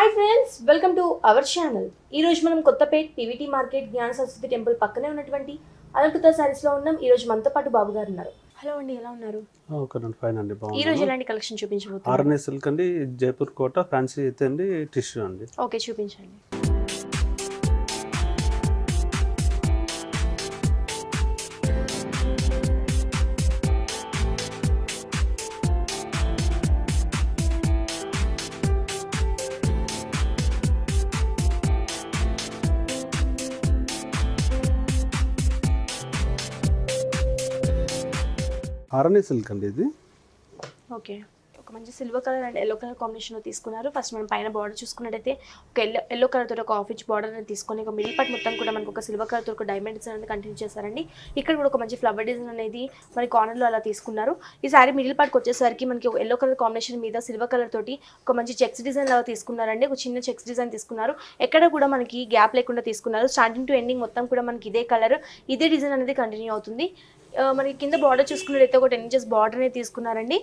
Hi friends, welcome to our channel. ఈ రోజు మనం కొత్తపేట్ పీవీటీ మార్కెట్ జ్ఞాన సరస్వతి టెంపుల్ పక్కనే ఉన్నటువంటి అలంకృత సారీస్ లో ఉన్నాం. ఈ రోజు మనతో పాటు బాబు గారు ఉన్నారు. హలో అండి, ఎలా ఉన్నారు? ఫైన్ అండి, బాగుంది. ఈ రోజు ఎలాంటి కలెక్షన్ చూపించబోతున్నారు? ఆర్ఎన్ఏ సిల్క్ అండి, జైపూర్ కోట ఫ్యాన్సీ అయితే అండి, టిష్యూ అండి. ఓకే, చూపించండి. ఆర్ఎన్ఏ సిల్క్ అండి ఇది. ఓకే, ఒక మంచి silver colour and yellow colour కాంబినేషన్లో తీసుకున్నారు. ఫస్ట్ మనం పైన బార్డర్ చూసుకున్నట్టయితే ఒక ఎల్లో కలర్ తోటి ఒక హాఫ్ ఇంచ్ బార్డర్ అనేది తీసుకొని ఒక మిడిల్ పార్ట్ మొత్తం కూడా మనకు ఒక సిల్వర్ కలర్ తో ఒక డైమండ్ డిజైన్ అనేది కంటిన్యూ చేశారండి. ఇక్కడ కూడా ఒక మంచి ఫ్లవర్ డిజైన్ అనేది మన కార్నర్లో అలా తీసుకున్నారు. ఈ సారీ మిడిల్ పార్ట్కి వచ్చేసరికి మనకి ఒక ఎల్లో కలర్ కాంబినేషన్ మీద సిల్వర్ కలర్ తోటి ఒక మంచి చెక్స్ డిజైన్ లాగా తీసుకున్నారండి. ఒక చిన్న చెక్స్ డిజైన్ తీసుకున్నారు. ఎక్కడ కూడా మనకి గ్యాప్ లేకుండా తీసుకున్నారు. స్టార్టింగ్ టు ఎండింగ్ మొత్తం కూడా మనకి ఇదే కలర్, ఇదే డిజైన్ అనేది కంటిన్యూ అవుతుంది. మనకి కింద బార్డర్ చూసుకున్నట్టయితే ఒక 10 ఇంచెస్ బార్డర్ అనేది తీసుకున్నారండి.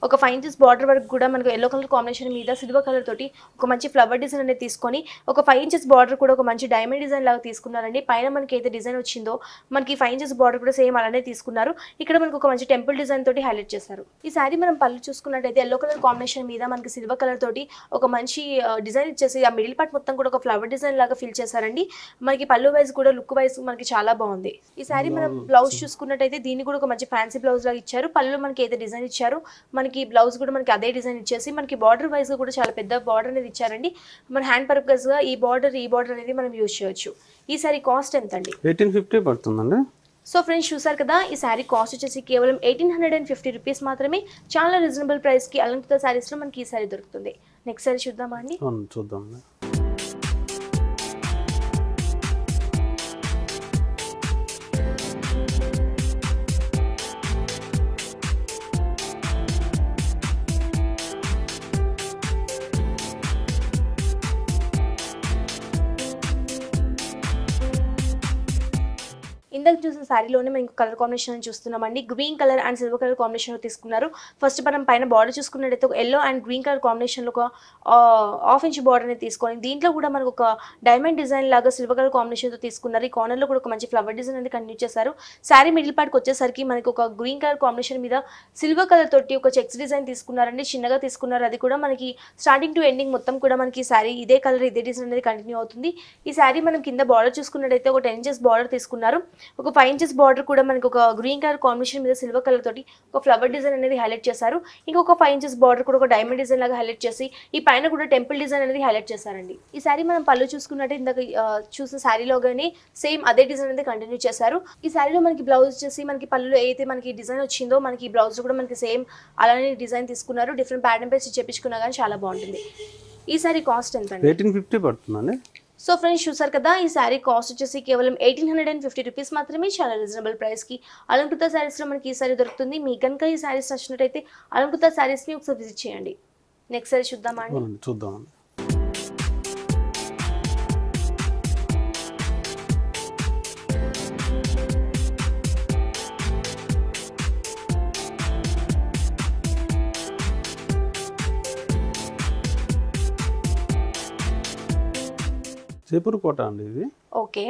ఒక 5 ఇంచెస్ బార్డర్ వరకు కూడా మనకు ఎల్లో కలర్ కాంబినేషన్ మీద సిల్వర్ కలర్ తోటి ఒక మంచి ఫ్లవర్ డిజైన్ అనేది తీసుకొని ఒక 5 ఇంచెస్ బార్డర్ కూడా ఒక మంచి డైమండ్ డిజైన్ లాగా తీసుకున్నారండి. పైన మనకి అయితే డిజైన్ వచ్చిందో మనకి 5 ఇంచెస్ బార్డర్ కూడా సేమ్ అలానే తీసుకున్నారు. ఇక్కడ మనకు ఒక మంచి టెంపుల్ డిజైన్ తోటి హైలైట్ చేశారు. ఈ సారీ మనం పళ్ళు చూసుకున్నట్టయితే ఎల్లో కలర్ కాంబినేషన్ మీద మనకి సిల్వర్ కలర్ తోటి ఒక మంచి డిజైన్ ఇచ్చేసి ఆ మిడిల్ పార్ట్ మొత్తం కూడా ఒక ఫ్లవర్ డిజైన్ లాగా ఫిల్ చేశారండి. మనకి పళ్ళు వైజ్ కూడా లుక్ వైజ్ మనకి చాలా బాగుంది. ఈ సారీ మనం బ్లౌజ్ చూసుకున్నట్టయితే దీన్ని కూడా ఒక మంచి ఫ్యాన్సీ బ్లౌజ్ లాగా ఇచ్చారు. పళ్ళు మనకి అయితే డిజైన్ ఇచ్చారు. మనకి బ్లౌజ్ కూడా మనకి అదే డిజైన్ ఇచ్చేసి మనకి బార్డర్ వైజ్ కూడా చాలా పెద్ద బార్డర్ అనేది ఇచ్చారండి. మన హ్యాండ్ పర్పస్ గా ఈ బార్డర్ అనేది మనం యూజ్ చేయొచ్చు. ఈ సారీ కాస్ట్ ఎంత అండి? 1850 పడుతుందండి. సో ఫ్రెండ్స్, చూసారు కదా, ఈ శారీ కాస్ట్ వచ్చేసి కేవలం 1850 రూపీస్ మాత్రమే. చాలా రీజనబుల్ ప్రైస్ కి అలంకృత శారీస్ లో మనకి ఈ సారీ దొరుకుతుంది. నెక్స్ట్ సారీ చూద్దామా అండి? చూద్దాం. ఇందాక చూసిన శారీలోనే మనకి కలర్ కాంబినేషన్ చూస్తున్నామండి. Green colour and silver colour combination లో తీసుకున్నారు. ఫస్ట్ మనం పైన బార్డర్ చూసుకున్నట్టయితే ఒక yellow and green colour combination లో ఒక హాఫ్ ఇంచ్ బార్డర్ అనేది తీసుకొని దీంట్లో కూడా మనకు ఒక డైమండ్ డిజైన్ లాగా సిల్వర్ కలర్ కాంబినేషన్ తో తీసుకున్నారు. ఈ కార్నర్ లో కూడా ఒక మంచి ఫ్లవర్ డిజైన్ అనేది కంటిన్యూ చేశారు. శారీ మిడిల్ పార్ట్కి వచ్చేసరికి మనకి ఒక గ్రీన్ కలర్ కాంబినేషన్ మీద సిల్వర్ కలర్ తోటి ఒక చెక్స్ డిజైన్ తీసుకున్నారండి. చిన్నగా తీసుకున్నారు. అది కూడా మనకి స్టార్టింగ్ టు ఎండింగ్ మొత్తం కూడా మనకి శారీ ఇదే కలర్, ఇదే డిజైన్ అనేది కంటిన్యూ అవుతుంది. ఈ శారీ మనం కింద బార్డర్ చూసుకున్నట్టయితే ఒక 10 ఇంచెస్ బార్డర్ తీసుకున్నారు. ఒక 5 ఇంచెస్ బార్డర్ కూడా మనకి ఒక గ్రీన్ కలర్ కాంబినేషన్ మీద సిల్వర్ కలర్ తోటి ఒక ఫ్లవర్ డిజైన్ అనేది హైలైట్ చేశారు. ఇంకొక 5 ఇంచెస్ బార్డర్ కూడా ఒక డైమండ్ డిజైన్ లాగా హైలైట్ చేసి ఈ పైన కూడా టెంపుల్ డిజైన్ అనేది హైలైట్ చేశారండి. ఈ సారీ మనం పళ్ళు చూసుకున్నట్టు ఇందాక చూసిన శారీలోగానే సేమ్ అదే డిజైన్ అనేది కంటిన్యూ చేశారు. ఈ శారీలో మనకి బ్లౌజ్ వచ్చేసి మనకి పళ్ళు అయితే మనకి డిజైన్ వచ్చిందో మనకి బ్లౌజ్ కూడా మనకి సేమ్ అలానే డిజైన్ తీసుకున్నారు. డిఫరెంట్ ప్యాటర్న్ పేసి చేపించుకున్నా కానీ చాలా బాగుంటుంది. ఈ సారీ కాస్ట్ ఎంత అండి? 1850 పడుతుందండి. సో ఫ్రెండ్స్, చూసారు కదా, ఈ శారీ కాస్ట్ వచ్చేసి కేవలం 1850 రూపీస్ మాత్రమే. చాలా రీజనబుల్ ప్రైస్ కి అలంకృత శారీస్ లో మనకి ఈ సారీ దొరుకుతుంది. మీకు కనుక ఈ శారీస్ నచ్చినట్టయితే అలంకృత శారీస్ ని ఒకసారి విజిట్ చేయండి. నెక్స్ట్ సారీ చూద్దామా అండి? చూద్దాం. జైపూర్ కోట అండి ఇది. ఓకే,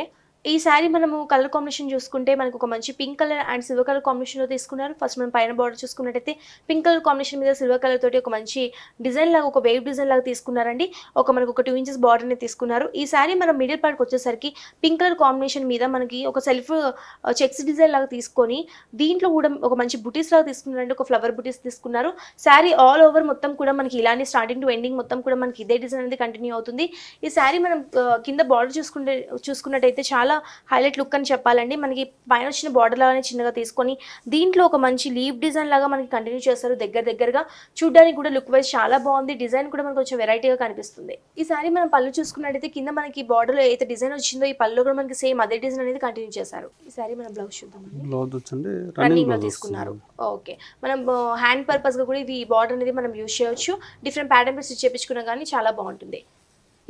ఈ శారీ మనము కలర్ కాంబినేషన్ చూసుకుంటే మనకు ఒక మంచి pink colour and silver colour కాంబినేషన్లో తీసుకున్నారు. ఫస్ట్ మనం పైన బార్డర్ చూసుకున్నట్టయితే పింక్ కలర్ కాంబినేషన్ మీద సిల్వర్ కలర్ తోటి ఒక మంచి డిజైన్ లాగా ఒక వేవ్ డిజైన్ లాగా తీసుకున్నారండి. మనకు ఒక 2 ఇంచెస్ బార్డర్ అనేది తీసుకున్నారు. ఈ శారీ మనం మిడిల్ పార్ట్కి వచ్చేసరికి పింక్ కలర్ కాంబినేషన్ మీద మనకి ఒక సెల్ఫ్ చెక్స్ డిజైన్ లాగా తీసుకొని దీంట్లో కూడా ఒక మంచి బుటీస్ లాగా తీసుకున్నారండి. ఒక ఫ్లవర్ బుటీస్ తీసుకున్నారు. శారీ ఆల్ ఓవర్ మొత్తం కూడా మనకి ఇలానే స్టార్టింగ్ టు ఎండింగ్ మొత్తం కూడా మనకి ఇదే డిజైన్ అనేది కంటిన్యూ అవుతుంది. ఈ శారీ మనం కింద బార్డర్ చూసుకున్నట్టయితే చాలా హైలైట్ లుక్ అని చెప్పాలండి. మనకి పైన వచ్చిన బార్డర్ లాగానే చిన్నగా తీసుకొని దీంట్లో ఒక మంచి లీవ్ డిజైన్ లాగా మనకి కంటిన్యూ చేస్తారు. దగ్గరగా చూడడానికి కూడా లుక్ వైజ్ చాలా బాగుంది. డిజైన్ కూడా మనకు కొంచెం వెరైటీగా కనిపిస్తుంది. ఈ సారీ మనం పళ్ళు చూసుకున్నట్టయితే కింద మనకి బార్డర్ లో అయితే డిజైన్ వచ్చిందో ఈ పళ్ళు కూడా మనకి సేమ్ అదే డిజైన్ అనేది కంటిన్యూ చేశారు. ఈ సారీ మనం బ్లౌజ్ చూద్దామండి. బ్లౌజ్ వచ్చండి రన్నింగ్ లో తీసుకున్నారు. ఓకే, మనం హ్యాండ్ పర్పస్ గా కూడా ఇది బార్డర్ అనేది మనం యూజ్ చేయొచ్చు. డిఫరెంట్ ప్యాటర్న్ పీస్ చేపించుకున్నా కానీ చాలా బాగుంటుంది.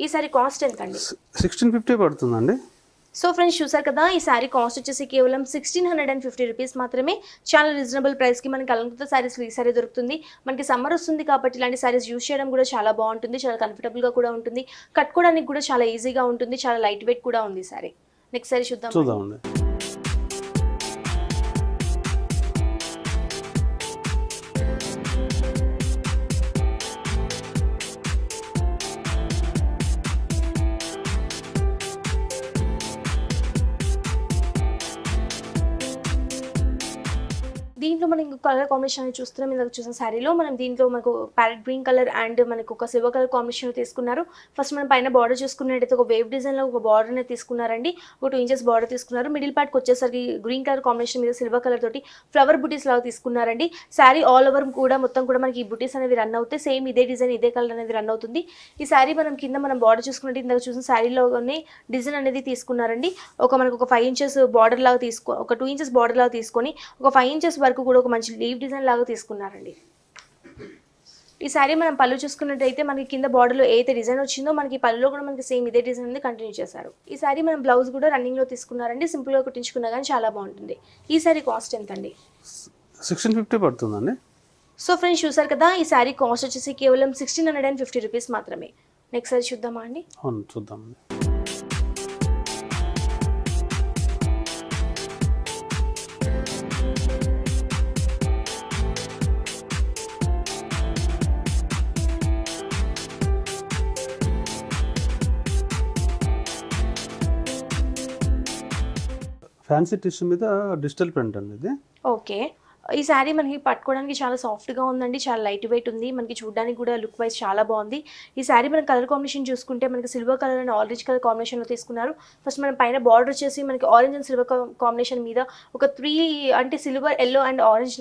ఈ సారీ కాస్ట్ ఎంత అండి? 1650 పడుతుందండి. సో ఫ్రెండ్స్ చూసారు కదా, ఈ శారీ కాస్ట్ వచ్చేసి కేవలం 1650 రూపీస్ మాత్రమే. చాలా రీజనబుల్ ప్రైస్కి మనకి అలంకృత శారీస్ ఈ శారీ దొరుకుతుంది. మనకి సమ్మర్ వస్తుంది కాబట్టి ఇలాంటి శారీస్ యూస్ చేయడం కూడా చాలా బాగుంటుంది, చాలా కంఫర్టబుల్గా కూడా ఉంటుంది, కట్టుకోవడానికి కూడా చాలా ఈజీగా ఉంటుంది, చాలా లైట్ వెయిట్ కూడా ఉంది శారీ. నెక్స్ట్ శారీ చూద్దామండి. దీంట్లో మనం ఇంకొక కలర్ కాంబినేషన్ అనేది చూస్తున్నాం. ఇందాక చూసిన శారీలో మనం దీంట్లో మనకు ప్యారెట్ గ్రీన్ కలర్ అండ్ మనకు ఒక సిల్వర్ కలర్ కాంబినేషన్ తీసుకున్నారు. ఫస్ట్ మనం పైన బార్డర్ చూసుకున్నట్టయితే ఒక వేవ్ డిజైన్లో ఒక బార్డర్ అనేది తీసుకున్నారండి. ఒక 2 ఇంచెస్ బార్డర్ తీసుకున్నారు. మిడిల్ పార్ట్కి వచ్చేసరికి గ్రీన్ కలర్ కాంబినేషన్ మీద సిల్వర్ కలర్ తోటి ఫ్లవర్ బుటీస్ లాగా తీసుకున్నారండి. శారీ ఆల్ ఓవర్ కూడా మొత్తం కూడా మనకి ఈ బుటీస్ అనేవి రన్ అవుతాయి. సేమ్ ఇదే డిజైన్ ఇదే కలర్ అనేది రన్ అవుతుంది. ఈ శారీ మనం కింద మనం బార్డర్ చూసుకున్నట్టు ఇందాక చూసిన శారీలోనే డిజైన్ అనేది తీసుకున్నారండి. మనకు ఒక 5 ఇంచెస్ బార్డర్ లాగా ఒక 2 ఇంచెస్ బార్డర్ లాగా తీసుకొని ఒక 5 ఇంచెస్ వరకు కూడా ఒక మంచి లీవ్ డిజైన్ లాగా తీసుకున్నారండి. ఈ శారీ మనం పళ్ళు చూసుకున్నట్టయితే మనకి కింద బార్డర్లో ఏదైతే డిజైన్ వచ్చిందో మనకి పళ్ళులో కూడా మనకి సేమ్ ఇదే డిజైన్ అనేది కంటిన్యూ చేశారు. ఈ శారీ మనం బ్లౌజ్ కూడా రన్నింగ్లో తీసుకున్నారండి. సింపుల్గా కుట్టించుకున్నా కానీ చాలా బాగుంటుంది. ఈ శారీ కాస్ట్ ఎంత అండి? 1650 పడుతుందండి. సో ఫ్రెండ్స్ చూసారు కదా, ఈ శారీ కాస్ట్ వచ్చేసి కేవలం 1650 రూపీస్ మాత్రమే. నెక్స్ట్ శారీ చూద్దామా అండి? అవును చూద్దామండి. ఫ్యాన్సీ టిష్యూ మీద డిజిటల్ ప్రింట్ అండి ఇది. ఓకే, ఈ శారీ మనకి పట్టుకోవడానికి చాలా సాఫ్ట్గా ఉందండి, చాలా లైట్ వెయిట్ ఉంది, మనకి చూడడానికి కూడా లుక్ వైజ్ చాలా బాగుంది. ఈ శారీ మనం కలర్ కాంబినేషన్ చూసుకుంటే మనకి silver colour and orange colour కాంబినేషన్లో తీసుకున్నారు. ఫస్ట్ మనం పైన బార్డర్ వచ్చేసి మనకి ఆరెంజ్ అండ్ సిల్వర్ కాంబినేషన్ మీద ఒక 3 అంటే silver yellow and orange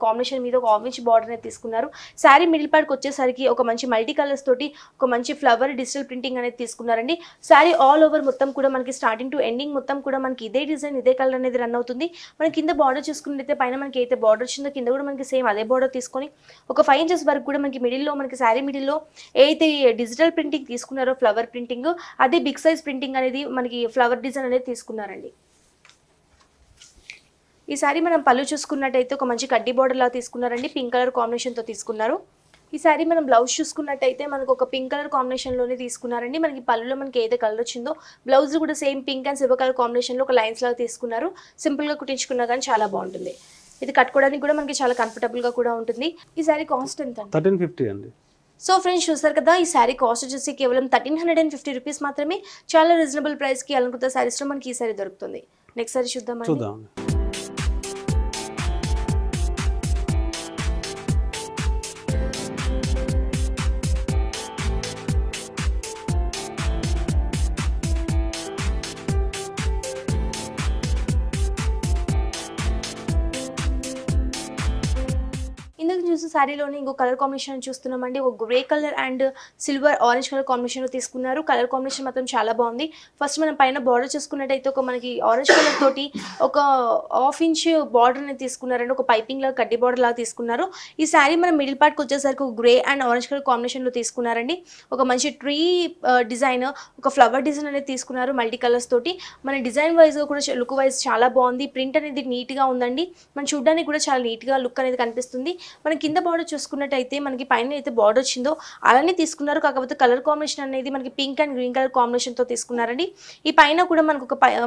combination మీద ఒక ఆరెంజ్ బార్డర్ అనేది తీసుకున్నారు. శారీ మిడిల్ పార్ట్కి వచ్చేసరికి ఒక మంచి మల్టీ కలర్స్ తోటి ఒక మంచి ఫ్లవర్ డిజిటల్ ప్రింటింగ్ అనేది తీసుకున్నారండి. శారీ ఆల్ ఓవర్ మొత్తం కూడా మనకి స్టార్టింగ్ టు ఎండింగ్ మొత్తం కూడా మనకి ఇదే డిజైన్ ఇదే కలర్ అనేది రన్ అవుతుంది. మన కింద బార్డర్ చూసుకున్నట్లయితే పైన మనకి అయితే బార్డర్ వచ్చిందో కింద కూడా మనకి సేమ్ అదే బార్డర్ తీసుకొని ఒక 5 ఇంచెస్ వరకు కూడా మనకి మిడిల్లో మనకి శారీ మిడిల్లో ఏదైతే డిజిటల్ ప్రింటింగ్ తీసుకున్నారో ఫ్లవర్ ప్రింటింగ్, అదే బిగ్ సైజ్ ప్రింటింగ్ అనేది మనకి ఫ్లవర్ డిజైన్ అనేది తీసుకున్నారండి. ఈ శారీ మనం పళ్ళు చూసుకున్నట్టయితే ఒక మంచి కడ్డీ బార్డర్ లాగా తీసుకున్నారండి, పింక్ కలర్ కాంబినేషన్తో తీసుకున్నారు. ఈ శారీ మనం బ్లౌజ్ చూసుకున్నట్టయితే మనకు ఒక పింక్ కలర్ కాంబినేషన్లోనే తీసుకున్నారండి. మనకి పళ్ళులో మనకి ఏదైతే కలర్ వచ్చిందో బ్లౌజ్ కూడా same pink and silver colour కాంబినేషన్లో ఒక లైన్స్ లాగా తీసుకున్నారు. సింపుల్గా కుట్టించుకున్నా కానీ చాలా బాగుంటుంది. ఇది కట్టుకోవడానికి కూడా మనకి చాలా కంఫర్టబుల్గా కూడా ఉంటుంది. ఈ శారీ కాస్ట్ ఎంత? 1350 అండి. సో ఫ్రెండ్స్ చూస్తారు కదా, ఈ శారీ కాస్ట్ వచ్చేసి కేవలం 1350 రూపీస్ మాత్రమే. చాలా రీజనబుల్ ప్రైస్కి అలంకృత శారీస్లో మనకి ఈ శారీ దొరుకుతుంది. నెక్స్ట్ శారీ చూద్దామండి. ఇందాక చూసి శారీలోనే ఇంకో కలర్ కాంబినేషన్ చూస్తున్నామండి. ఒక grey colour and silver orange colour కాంబినేషన్లో తీసుకున్నారు. కలర్ కాంబినేషన్ మాత్రం చాలా బాగుంది. ఫస్ట్ మనం పైన బార్డర్ చూసుకున్నట్టయితే ఒక మనకి ఆరెంజ్ కలర్ తోటి ఒక 1/2 ఇంచ్ బార్డర్ అనేది తీసుకున్నారండి. ఒక పైపింగ్ లాగా కడ్డీ బార్డర్ లాగా తీసుకున్నారు. ఈ శారీ మనం మిడిల్ పార్ట్కి వచ్చేసరికి ఒక గ్రే అండ్ ఆరెంజ్ కలర్ కాంబినేషన్లో తీసుకున్నారండి. ఒక మంచి ట్రీ డిజైన్, ఒక ఫ్లవర్ డిజైన్ అనేది తీసుకున్నారు మల్టీ కలర్స్ తోటి. మన డిజైన్ వైజ్గా కూడా లుక్ వైజ్ చాలా బాగుంది. ప్రింట్ అనేది నీట్గా ఉందండి. మనం చూడడానికి కూడా చాలా నీట్గా లుక్ అనేది కనిపిస్తుంది. మన కింద బార్డర్ చూసుకున్నట్టయితే మనకి పైన అయితే బార్డర్ వచ్చిందో అలానే తీసుకున్నారు. కాకపోతే కలర్ కాంబినేషన్ అనేది మనకి పింక్ అండ్ గ్రీన్ కలర్ కాంబినేషన్తో తీసుకున్నారండి. ఈ పైన కూడా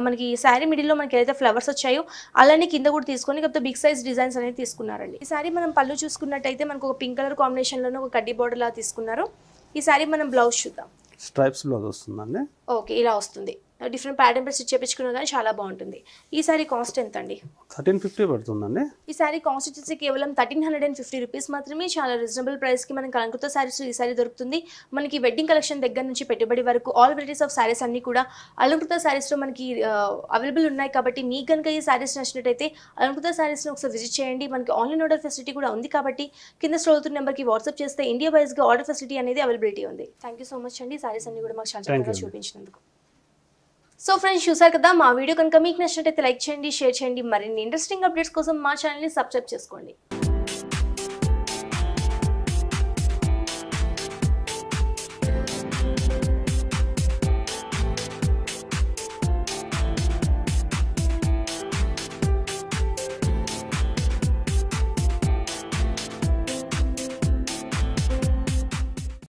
మనకి శారీ మిడిల్లో మనకి ఏదైతే ఫ్లవర్స్ వచ్చాయో అలానే కింద కూడా తీసుకొని కాకపోతే బిగ్ సైజ్ డిజైన్స్ అనేది తీసుకున్నారండి. ఈ శారీ మనం పళ్ళు చూసుకున్నట్టయితే మనకు ఒక పింక్ కలర్ కాంబినేషన్లోనే ఒక కడ్డీ బార్డర్ లాగా తీసుకున్నారు. ఈ శారీ మనం బ్లౌజ్ చూద్దాం. స్ట్రైప్స్ బ్లౌజ్ వస్తుందండి. ఓకే, ఇలా వస్తుంది. డిఫరెంట్ ప్యాటర్న్ స్టిచ్ చేయించుకున్నా కానీ చాలా బాగుంటుంది. ఈ శారీ కాస్ట్ ఎంత అండి? 1350 పడుతుందండి. ఈ శారీ కాస్ట్ వచ్చేసి కేవలం 1350 రూపీస్ మాత్రమే. చాలా రీజనబుల్ ప్రైస్కి మనకి అలంకృత శారీస్ ఈ శారీ దొరుకుతుంది. మనకి వెడ్డింగ్ కలెక్షన్ దగ్గర నుంచి పెట్టుబడి వరకు ఆల్ వెరైటీస్ ఆఫ్ శారీస్ అన్ని కూడా అలంకృత శారీస్లో మనకి అవైలబుల్ ఉన్నాయి. కాబట్టి మీకు కనుక ఈ శారీస్ నచ్చినట్టయితే అలంకృత శారీస్ని ఒకసారి విజిట్ చేయండి. మనకి ఆన్లైన్ ఆర్డర్ ఫెసిలిటీ కూడా ఉంది. కాబట్టి కింద స్క్రోల్ అవుతున్న నెంబర్కి వాట్సాప్ చేస్తే ఇండియా వైజ్గా ఆర్డర్ ఫెసిలిటీ అనేది అవైలబిలిటీ ఉంది. థ్యాంక్ యూ సో మచ్ అండి. శారీస్ అన్ని కూడా మాకు చాలా చక్కగా చూపించినందుకు. సో ఫ్రెండ్స్ చూసారు కదా, మా వీడియో కనుక మీకు నచ్చినట్టయితే లైక్ చేయండి, షేర్ చేయండి. మరిన్ని ఇంట్రెస్టింగ్ అప్డేట్స్ కోసం మా ఛానల్ని సబ్స్క్రైబ్ చేసుకోండి.